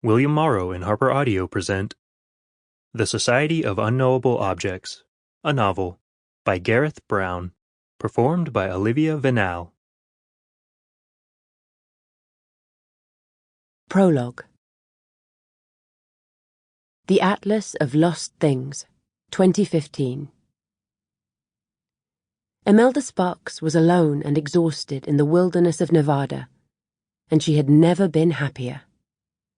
William Morrow and HarperAudio present The Society of Unknowable Objects, a novel, by Gareth Brown, performed by Olivia Vinall. Prologue. The Atlas of Lost Things, 2015. Magda Sparks was alone and exhausted in the wilderness of Nevada, and she had never been happier.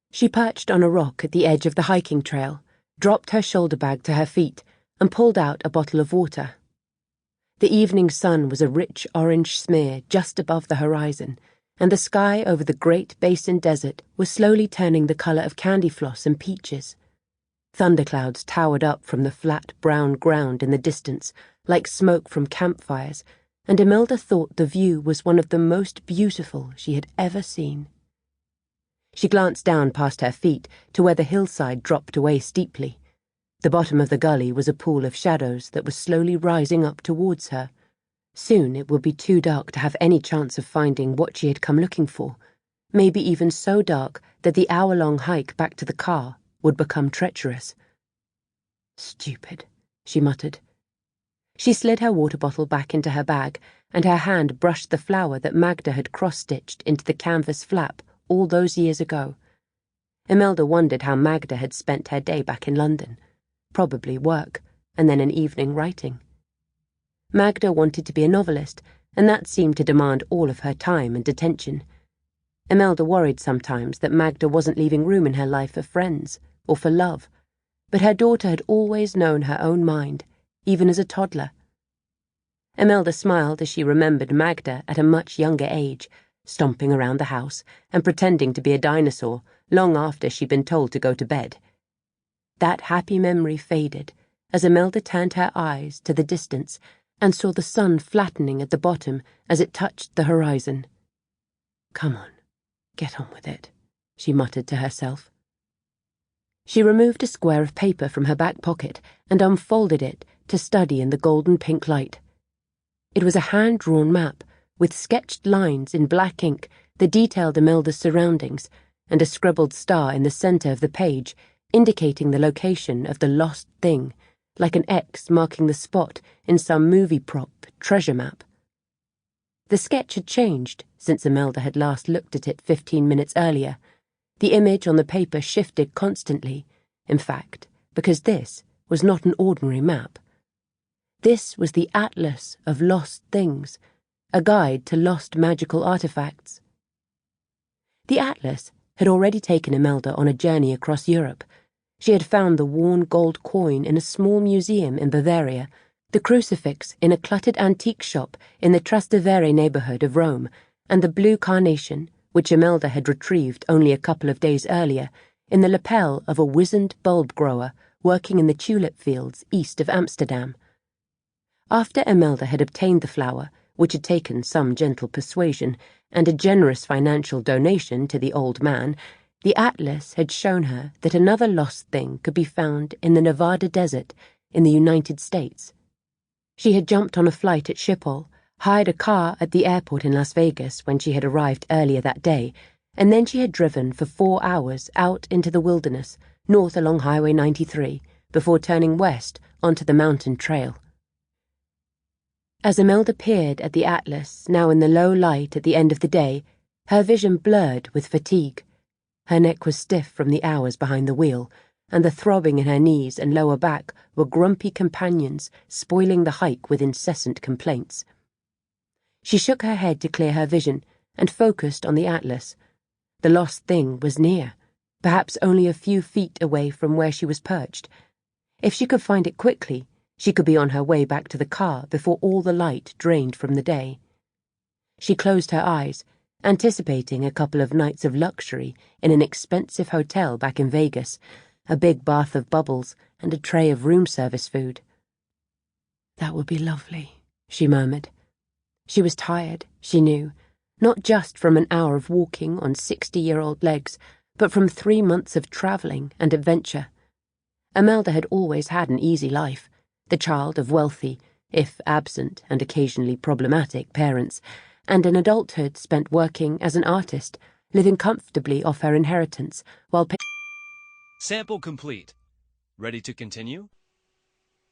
She perched on a rock at the edge of the hiking trail, dropped her shoulder bag to her feet, and pulled out a bottle of water. The evening sun was a rich orange smear just above the horizon, and the sky over the Great Basin Desert was slowly turning the color of candy floss and peaches. Thunderclouds towered up from the flat brown ground in the distance, like smoke from campfires, and Imelda thought the view was one of the most beautiful she had ever seen. She glanced down past her feet to where the hillside dropped away steeply. The bottom of the gully was a pool of shadows that was slowly rising up towards her. Soon it would be too dark to have any chance of finding what she had come looking for, maybe even so dark that the hour-long hike back to the car would become treacherous. "Stupid," she muttered. She slid her water bottle back into her bag, and her hand brushed the flower that Magda had cross-stitched into the canvas flap all those years ago. Imelda wondered how Magda had spent her day back in London. Probably work, and then an evening writing. Magda wanted to be a novelist, and that seemed to demand all of her time and attention. Imelda worried sometimes that Magda wasn't leaving room in her life for friends or for love, but her daughter had always known her own mind, even as a toddler. Imelda smiled as she remembered Magda at a much younger age, stomping around the house and pretending to be a dinosaur long after she'd been told to go to bed. That happy memory faded as Imelda turned her eyes to the distance and saw the sun flattening at the bottom as it touched the horizon. "Come on, get on with it," she muttered to herself. She removed a square of paper from her back pocket and unfolded it to study in the golden pink light. It was a hand-drawn map with sketched lines in black ink that detailed Imelda's surroundings, and a scribbled star in the center of the page indicating the location of the lost thing, like an X marking the spot in some movie prop treasure map. The sketch had changed since Imelda had last looked at it 15 minutes earlier. The image on the paper shifted constantly, in fact, because this was not an ordinary map. This was the Atlas of Lost Things, a guide to lost magical artifacts. The Atlas had already taken Imelda on a journey across Europe. She had found the worn gold coin in a small museum in Bavaria, the crucifix in a cluttered antique shop in the Trastevere neighborhood of Rome, and the blue carnation, which Imelda had retrieved only a couple of days earlier, in the lapel of a wizened bulb grower working in the tulip fields east of Amsterdam. After Imelda had obtained the flower, which had taken some gentle persuasion and a generous financial donation to the old man, the Atlas had shown her that another lost thing could be found in the Nevada desert in the United States. She had jumped on a flight at Schiphol, hired a car at the airport in Las Vegas when she had arrived earlier that day, and then she had driven for 4 hours out into the wilderness, north along Highway 93, before turning west onto the mountain trail. As Imelda peered at the Atlas, now in the low light at the end of the day, her vision blurred with fatigue. Her neck was stiff from the hours behind the wheel, and the throbbing in her knees and lower back were grumpy companions spoiling the hike with incessant complaints. She shook her head to clear her vision and focused on the Atlas. The lost thing was near, perhaps only a few feet away from where she was perched. If she could find it quickly, she could be on her way back to the car before all the light drained from the day. She closed her eyes, anticipating a couple of nights of luxury in an expensive hotel back in Vegas, a big bath of bubbles and a tray of room service food. "That would be lovely," she murmured. She was tired, she knew, not just from an hour of walking on 60-year-old legs, but from 3 months of travelling and adventure. Imelda had always had an easy life, the child of wealthy, if absent and occasionally problematic parents, and an adulthood spent working as an artist, living comfortably off her inheritance while Sample complete. Ready to continue?